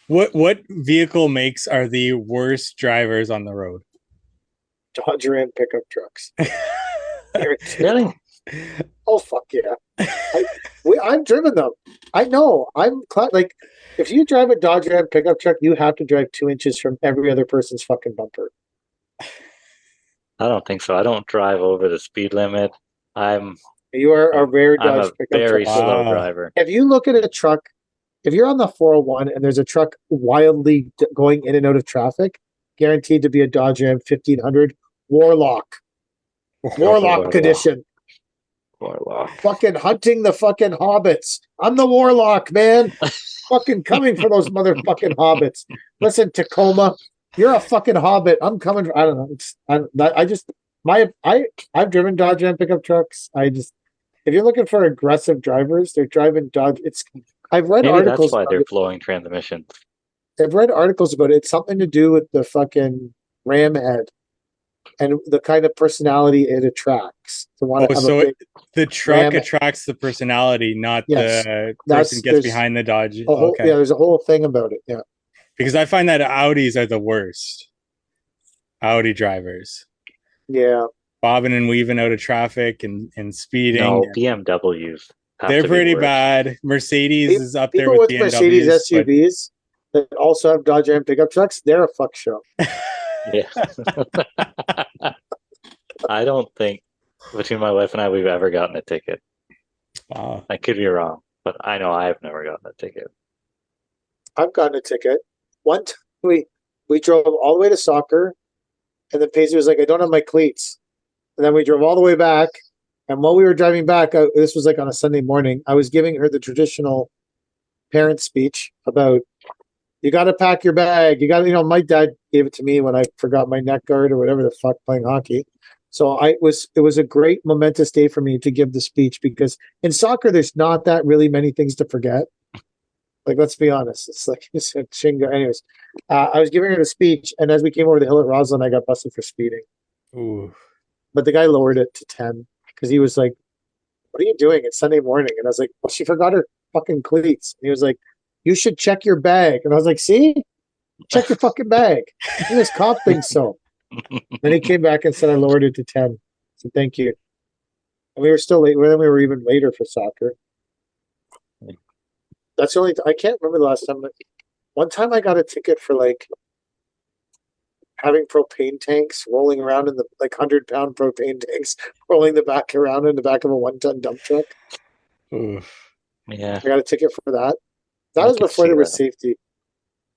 What vehicle makes are the worst drivers on the road? Dodge Ram pickup trucks. Really? Oh, fuck yeah. I've driven them. I know. Like, if you drive a Dodge Ram pickup truck, you have to drive 2 inches from every other person's fucking bumper. I don't think so. I don't drive over the speed limit. You are a rare I'm Dodge a pickup very truck. slow Wow. driver. If you look at a truck, if you're on the 401 and there's a truck wildly going in and out of traffic, guaranteed to be a Dodge Ram 1500 Warlock. Warlock edition. Warlock. Fucking hunting the fucking hobbits. I'm the Warlock, man. Fucking coming for those motherfucking hobbits. Listen, Tacoma, you're a fucking hobbit. I'm coming. I don't know. I've driven Dodge Ram pickup trucks. If you're looking for aggressive drivers, they're driving Dodge. I've read Maybe articles. that's why about they're it. flowing transmissions. I've read articles about it. It's something to do with the fucking ram head and the kind of personality it attracts. To want to have so a big the truck ram. attracts the personality, not Yes. the That's- person gets there's behind the Dodge. a whole, Okay. Yeah, there's a whole thing about it. Yeah. Because I find that Audis are the worst. Audi drivers. Yeah. Bobbing and weaving out of traffic and speeding. No, BMWs. have They're to be pretty worse. bad. Mercedes is up there People with with Mercedes BMWs. but- SUVs that also have Dodge Ram pickup trucks, they're a fuck show. Yeah. I don't think between my wife and I we've ever gotten a ticket. Wow. I could be wrong, but I know I have never gotten a ticket. I've gotten a ticket. One time we drove all the way to soccer, and then Paisley was like, I don't have my cleats. And then we drove all the way back. And while we were driving back, this was like on a Sunday morning, I was giving her the traditional parent speech about, you got to pack your bag. You got to, my dad gave it to me when I forgot my neck guard or whatever the fuck playing hockey. So it was a great momentous day for me to give the speech, because in soccer, there's not that really many things to forget. Like, let's be honest. It's like, it's a chingo. Anyways, I was giving her the speech, and as we came over the hill at Roslyn, I got busted for speeding. Ooh. But the guy lowered it to 10 because he was like, what are you doing? It's Sunday morning. And I was like, well, she forgot her fucking cleats. And he was like, you should check your bag. And I was like, see? Check your fucking bag. And this cop thinks so. Then he came back and said I lowered it to 10. So thank you. And we were still late. Then we were even later for soccer. That's the only I can't remember the last time. One time I got a ticket for like having propane tanks rolling around in the 100-pound propane tanks rolling the back around in the back of a 1-ton dump truck. Oof. Yeah. I got a ticket for that. That I was can before see there was that. safety.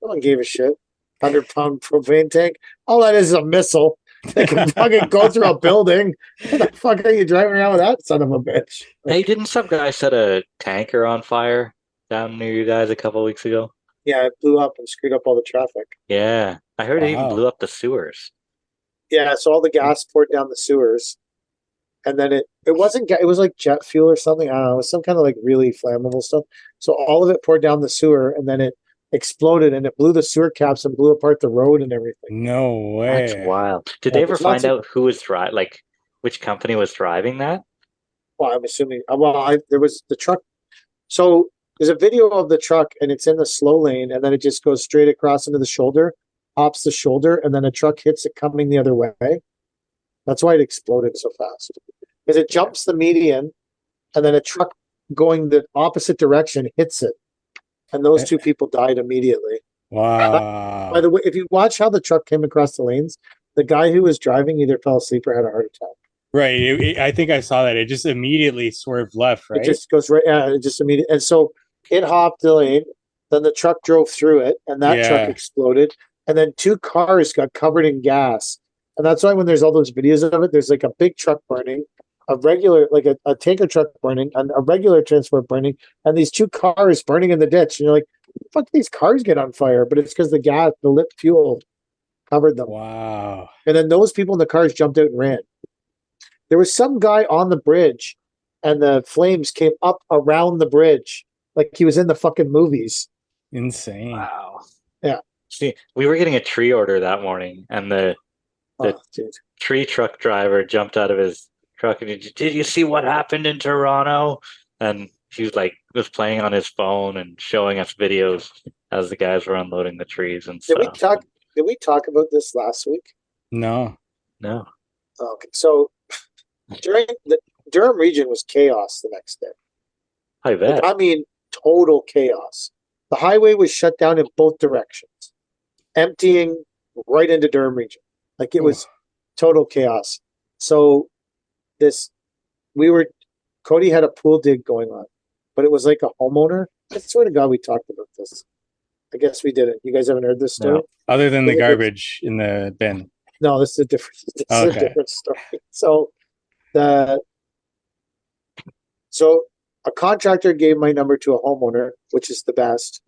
No one gave a shit. 100-pound propane tank. All that is a missile. They can fucking go through a building. What the fuck are you driving around with that son of a bitch? Hey, didn't some guy set a tanker on fire down near you guys a couple of weeks ago? Yeah, it blew up and screwed up all the traffic. Yeah. I heard it even Wow. blew up the sewers. Yeah, so all the gas poured down the sewers. And then it wasn't it was like jet fuel or something. I don't know. It was some kind of like really flammable stuff. So all of it poured down the sewer, and then it exploded, and it blew the sewer caps and blew apart the road and everything. No way. That's wild. Did Yeah, they ever there's lots find out who was which company was driving that? Well, I'm assuming. There was the truck. So there's a video of the truck, and it's in the slow lane, and then it just goes straight across into the shoulder, hops the shoulder, and then a truck hits it coming the other way. That's why it exploded so fast. Because it jumps the median, and then a truck going the opposite direction hits it. And those two people died immediately. Wow. By the way, if you watch how the truck came across the lanes, the guy who was driving either fell asleep or had a heart attack. Right. I think I saw that. It just immediately swerved left, right? It just goes right. Yeah, it just immediately. And so it hopped the lane. Then the truck drove through it, and that truck exploded. And then 2 cars got covered in gas. And that's why when there's all those videos of it, there's like a big truck burning, a regular, like a tanker truck burning, and a regular transport burning, and these two cars burning in the ditch. And you're like, fuck, these cars get on fire, but it's because the lit fuel covered them. Wow. And then those people in the cars jumped out and ran. There was some guy on the bridge, and the flames came up around the bridge, like he was in the fucking movies. Insane. Wow. Yeah. See, we were getting a tree order that morning, and the Dude. tree truck driver jumped out of his truck and did you see what happened in Toronto? And he was playing on his phone and showing us videos as the guys were unloading the trees and Did stuff. we talk about this last week? No. No. Okay, so during the Durham region was chaos the next day. I bet. Like, I mean, total chaos. The highway was shut down in both directions, emptying right into Durham region. Like it was total chaos. So Cody had a pool dig going on, but it was like a homeowner. I swear to God, we talked about this. I guess we didn't. You guys haven't heard this story? No. Other than the garbage in the bin. No, this is a different. This is a different story. So a contractor gave my number to a homeowner, which is the best.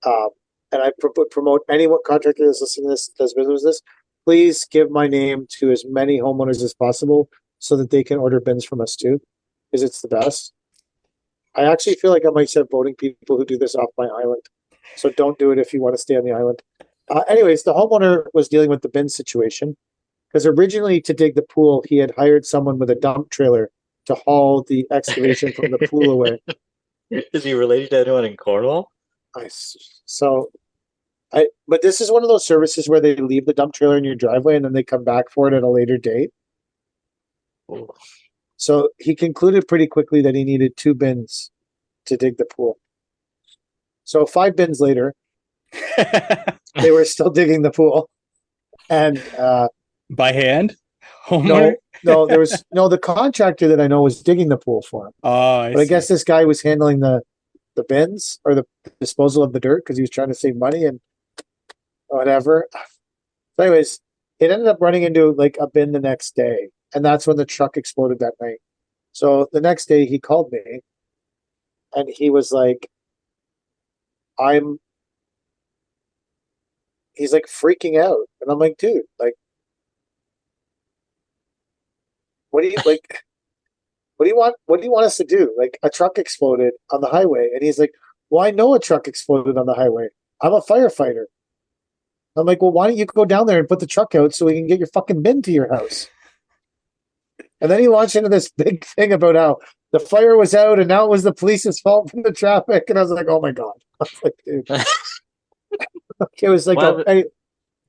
And I promote any contractor that's listening to this, does business with this, please give my name to as many homeowners as possible so that they can order bins from us too, because it's the best. I actually feel like I might start voting people who do this off my island. So don't do it if you want to stay on the island. Anyways, the homeowner was dealing with the bin situation because originally to dig the pool, he had hired someone with a dump trailer to haul the excavation from the pool away. Is he related to anyone in Cornwall? But this is one of those services where they leave the dump trailer in your driveway and then they come back for it at a later date. Ooh. So he concluded pretty quickly that he needed 2 bins to dig the pool. So 5 bins later, they were still digging the pool. And by hand? No, the contractor that I know was digging the pool for him. Oh, I guess this guy was handling the bins or the disposal of the dirt because he was trying to save money and whatever. So anyways, it ended up running into like a bin the next day, and that's when the truck exploded that night. So the next day he called me and he was like, he's like freaking out. And I'm like, dude, like, what do you like? What do you want? What do you want us to do? Like, a truck exploded on the highway, and he's like, "Well, I know a truck exploded on the highway. I'm a firefighter." I'm like, "Well, why don't you go down there and put the truck out so we can get your fucking bin to your house?" And then he launched into this big thing about how the fire was out, and now it was the police's fault from the traffic. And I was like, "Oh my God!" I was like, "Dude." It was like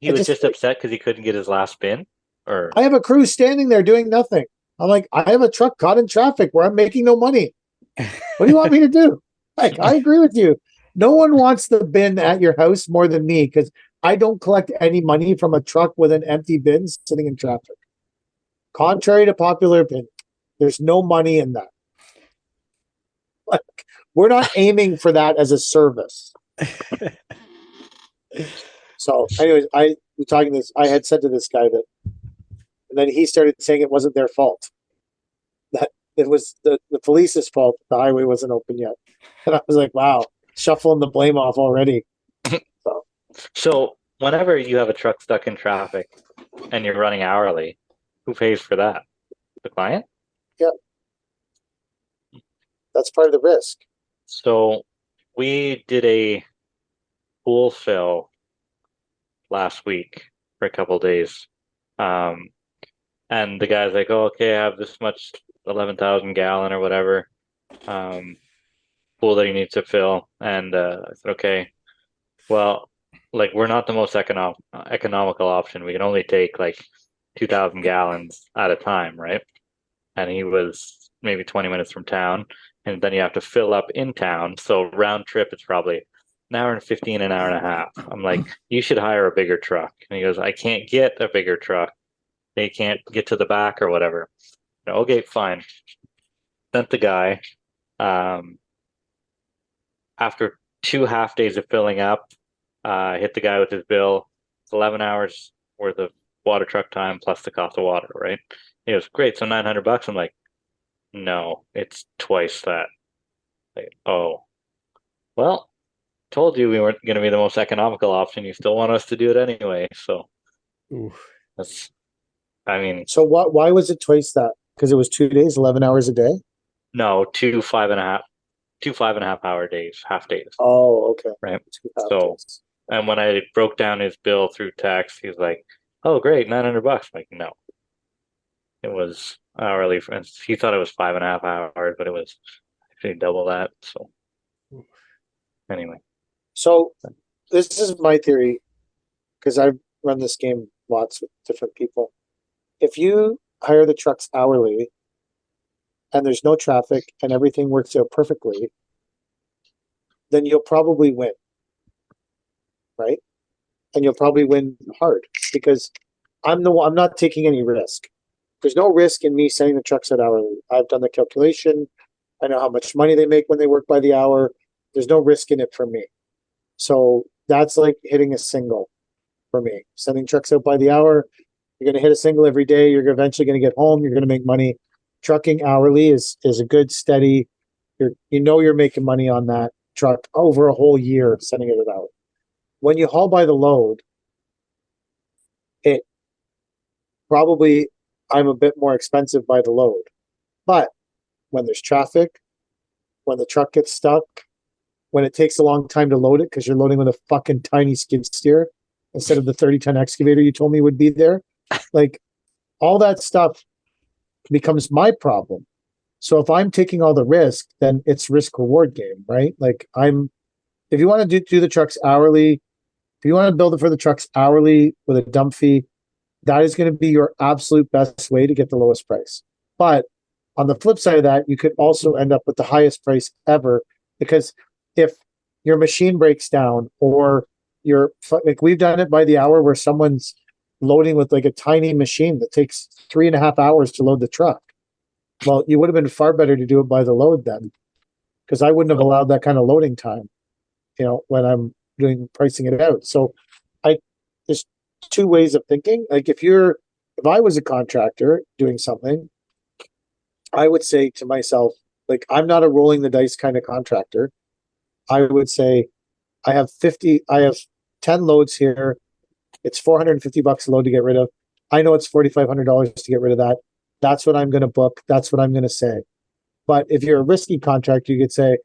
he was just upset because he couldn't get his last bin. Or I have a crew standing there doing nothing. I'm like, I have a truck caught in traffic where I'm making no money. What do you want me to do? Like, I agree with you. No one wants the bin at your house more than me because I don't collect any money from a truck with an empty bin sitting in traffic. Contrary to popular opinion, there's no money in that. Like, we're not aiming for that as a service. So, anyways, I had said to this guy that, and then he started saying it wasn't their fault. That it was the police's fault. The highway wasn't open yet. And I was like, wow, shuffling the blame off already. So whenever you have a truck stuck in traffic and you're running hourly, who pays for that? The client? Yeah. That's part of the risk. So we did a pool fill last week for a couple of days. And the guy's like, "Oh, okay, I have this much 11,000 gallon or whatever pool that he needs to fill." And I said, "Okay, well, like, we're not the most economical option. We can only take like 2,000 gallons at a time, right?" And he was maybe 20 minutes from town, and then you have to fill up in town. So round trip, it's probably an hour and 15, an hour and a half. I'm like, "You should hire a bigger truck." And he goes, "I can't get a bigger truck. They can't get to the back or whatever." Okay, fine. Sent the guy. After 2 half days of filling up, hit the guy with his bill. It's 11 hours worth of water truck time plus the cost of water, right? He goes, great, so $900. I'm like, no, it's twice that. Like, oh, well, told you we weren't going to be the most economical option. You still want us to do it anyway. So Oof. that's, I mean, So why was it twice that? Because it was 2 days, 11 hours a day? no, two 5.5 hour days, half days, Oh, okay. right? 2 half So, days. and when I broke down his bill through tax, he's like, oh, great, $900. I'm like, no, it was hourly. He thought it was 5.5 hours, but it was actually double that. So, anyway, So this is my theory, because I've run this game lots with different people. If you hire the trucks hourly and there's no traffic and everything works out perfectly, then you'll probably win, right? And you'll probably win hard because I'm not taking any risk. There's no risk in me sending the trucks out hourly. I've done the calculation. I know how much money they make when they work by the hour. There's no risk in it for me. So that's like hitting a single for me. Sending trucks out by the hour, you're going to hit a single every day. You're eventually going to get home. You're going to make money. Trucking hourly is a good steady. You're making money on that truck over a whole year sending it out. When you haul by the load, it probably I'm a bit more expensive by the load. But when there's traffic, when the truck gets stuck, when it takes a long time to load it because you're loading with a fucking tiny skid steer instead of the 30-ton excavator you told me would be there, like all that stuff becomes my problem. So if I'm taking all the risk, then it's risk reward game, right? Like if you want to do the trucks hourly, if you want to build it for the trucks hourly with a dump fee, that is going to be your absolute best way to get the lowest price. But on the flip side of that, you could also end up with the highest price ever because if your machine breaks down or like we've done it by the hour where someone's loading with like a tiny machine that takes 3.5 hours to load the truck. Well, you would have been far better to do it by the load then because I wouldn't have allowed that kind of loading time, when I'm doing pricing it out. So there's two ways of thinking. Like if I was a contractor doing something, I would say to myself, like, I'm not a rolling the dice kind of contractor. I would say I have 10 loads here. It's $450 a load to get rid of. I know it's $4,500 to get rid of that. That's what I'm going to book. That's what I'm going to say. But if you're a risky contractor, you could say,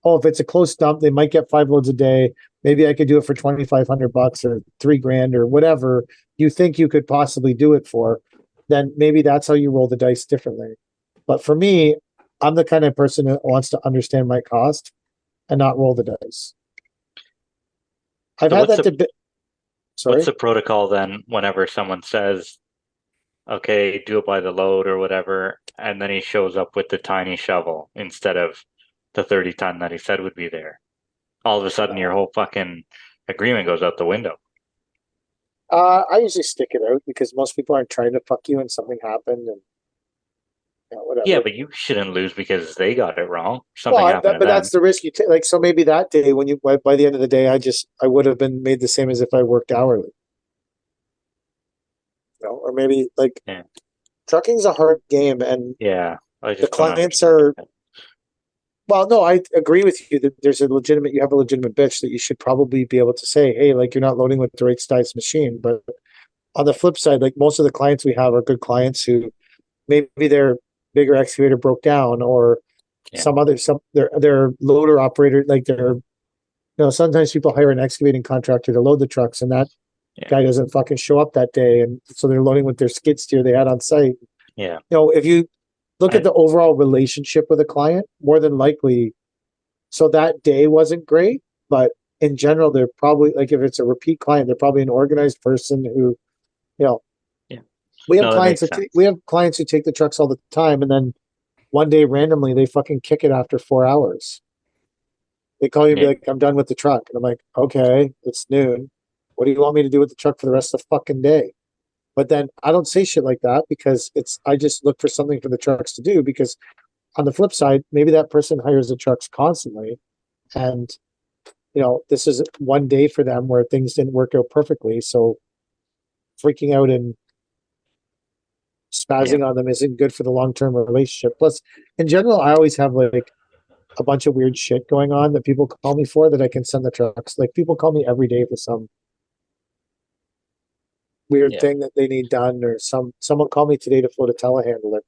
oh, if it's a close dump, they might get 5 loads a day. Maybe I could do it for $2,500 or $3,000 or whatever you think you could possibly do it for. Then maybe that's how you roll the dice differently. But for me, I'm the kind of person that wants to understand my cost and not roll the dice. I've had that debate. Sorry. What's the protocol then whenever someone says, okay, do it by the load or whatever, and then he shows up with the tiny shovel instead of the 30-ton that he said would be there? All of a sudden, your whole fucking agreement goes out the window. I usually stick it out because most people aren't trying to fuck you and something happened and whatever. Yeah, but you shouldn't lose because they got it wrong. Something happened. But that's the risk you take. Like, so maybe that day by the end of the day, I would have been made the same as if I worked hourly. Or maybe like trucking's a hard game and the clients are. Well, no, I agree with you that you have a legitimate bitch that you should probably be able to say, hey, like you're not loading with the right size machine. But on the flip side, like most of the clients we have are good clients who maybe their bigger excavator broke down or their loader operator, like sometimes people hire an excavating contractor to load the trucks and that guy doesn't fucking show up that day. And so they're loading with their skid steer they had on site. Yeah. If you look at the overall relationship with a client, more than likely, so that day wasn't great, but in general, they're probably like, if it's a repeat client, they're probably an organized person who, we have clients who take the trucks all the time. And then one day randomly, they fucking kick it after 4 hours. They call you and be like, I'm done with the truck. And I'm like, okay, it's noon. What do you want me to do with the truck for the rest of the fucking day? But then I don't say shit like that because I just look for something for the trucks to do because on the flip side, maybe that person hires the trucks constantly and, this is one day for them where things didn't work out perfectly. So freaking out and spazzing on them isn't good for the long-term relationship. Plus, in general, I always have like a bunch of weird shit going on that people call me for that I can send the trucks. Like people call me every day for some weird Yeah. thing that they need done, or someone called me today to float a telehandler.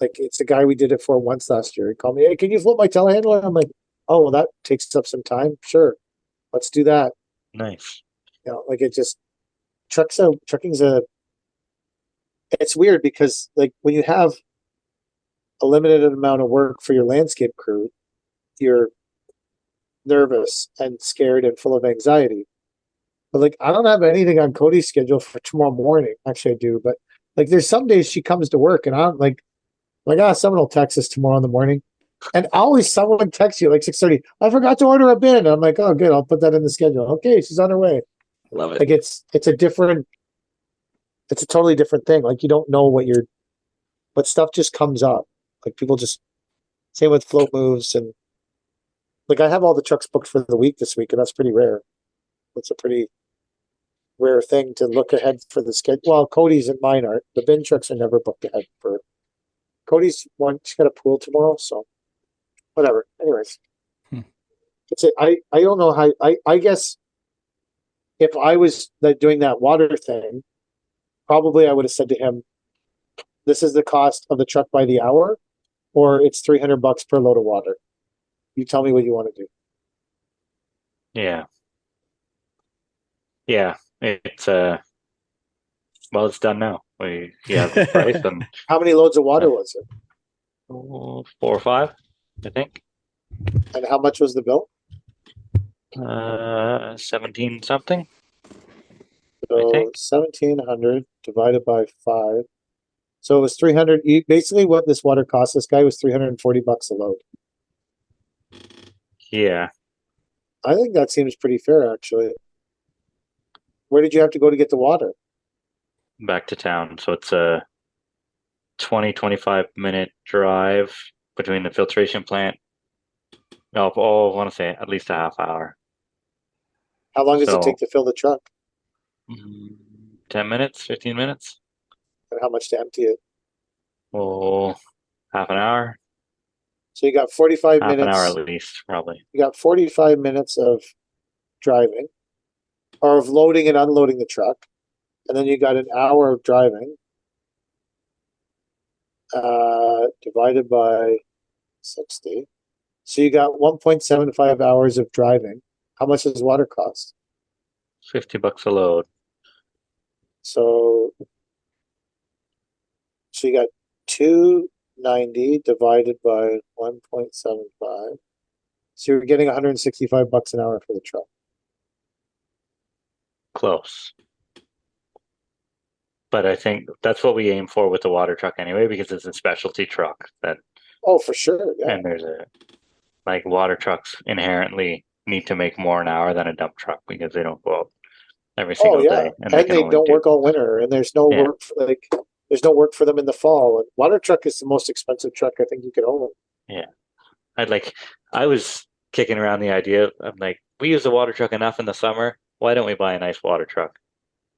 Like it's a guy we did it for once last year. He called me, "Hey, can you float my telehandler?" I'm like, "Oh, well, that takes up some time. Sure, let's do that." Nice. You know, like it just trucking's a. It's weird because like when you have a limited amount of work for your landscape crew, you're nervous and scared and full of anxiety. But like I don't have anything on Cody's schedule for tomorrow morning. Actually, I do, but like there's some days she comes to work and I'm like someone will text us tomorrow in the morning, and always someone texts you like 6:30. I forgot to order a bin. And I'm like, oh, good, I'll put that in the schedule. Okay, she's on her way. Love it. Like it's a totally different thing. Like you don't know but stuff just comes up. Like people just same with float moves, and like I have all the trucks booked for the week this week, and that's pretty rare. It's a pretty rare thing to look ahead for the schedule. Well, Cody's and mine are. The bin trucks are never booked ahead for. Cody's one. She's got a pool tomorrow, so whatever. Anyways, it's it. I don't know how. I guess if I was like doing that water thing, probably I would have said to him, "This is the cost of the truck by the hour, or it's $300 per load of water. You tell me what you want to do." Yeah. Yeah. It's well, it's done now. You have the price and How many loads of water was it, 4 or 5, I think. and how much was the bill? 17 something. I So think. 1,700 divided by 5. So it was 300. Basically, what this water cost this guy was $340 a load. Yeah. I think that seems pretty fair, actually. Where did you have to go to get the water? Back to town. So it's a 25-minute drive between the filtration plant. No, I want to say at least a half hour. How long does it So take to fill the truck, 10 minutes, 15 minutes. and how much to empty it? Oh, half an hour. So you got 45 Half an hour minutes. at least, probably. You got 45 minutes of driving, or of loading and unloading the truck, and then you got an hour of driving. Divided by 60. So you got 1.75 hours of driving. How much does water cost? $50 a load. So you got 290 divided by 1.75. So you're getting $165 an hour for the truck. Close. But I think that's what we aim for with the water truck anyway, because it's a specialty truck Oh, for sure. Yeah. and there's water trucks inherently need to make more an hour than a dump truck because they don't go out every Oh, single yeah. day and And can they only don't do work all winter, and there's no Yeah. work for, there's no work for them in the fall. And water truck is the most expensive truck I think you could own. I was kicking around the idea of we use the water truck enough in the summer. Why don't we buy a nice water truck?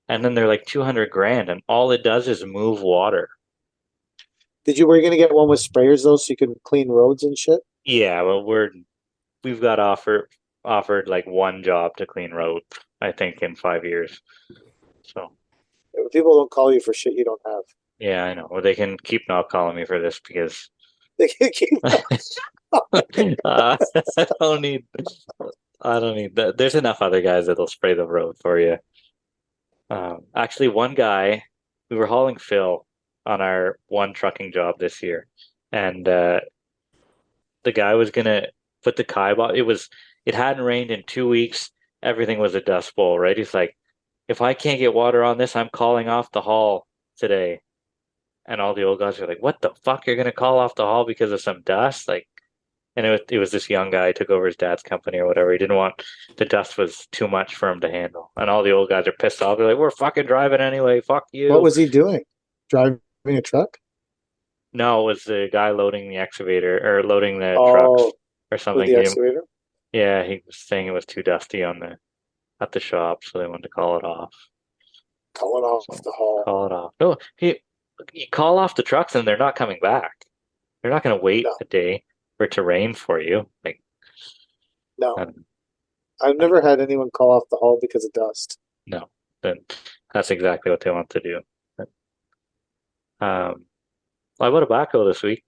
And then they're like 200 grand, and all it does is move water. Were you going to get one with sprayers though, so you can clean roads and shit? Yeah, well, we've got offered like one job to clean roads, I think, in 5 years. So People don't call you for shit you don't have. yeah, I know. Well, they can keep not calling me for this because They can keep. I don't need. I don't need that. There's enough other guys that'll spray the road for you. Actually, one guy, we were hauling Phil on our one trucking job this year, and the guy was gonna put the kibosh. It hadn't rained in 2 weeks. Everything was a dust bowl, right? He's like, if I can't get water on this, I'm calling off the haul today. And all the old guys are like, what the fuck? You're gonna call off the haul because of some dust? And it was this young guy who took over his dad's company or whatever. He didn't want the dust was too much for him to handle. And all the old guys are pissed off. They're like, we're fucking driving anyway. Fuck you. What was he doing? Driving a truck? No, it was the guy loading the excavator or loading the Oh, trucks or with something. the excavator? Yeah, he was saying it was too dusty at the shop, so they wanted to call it off. Calling off So the haul. call it off. No, you call off the trucks and they're not coming back. They're not going to wait No. a day for it to rain for you. Like, No, um, I've never had anyone call off the haul because of dust. no, then that's exactly what they want to do. But, I bought a backhoe this week.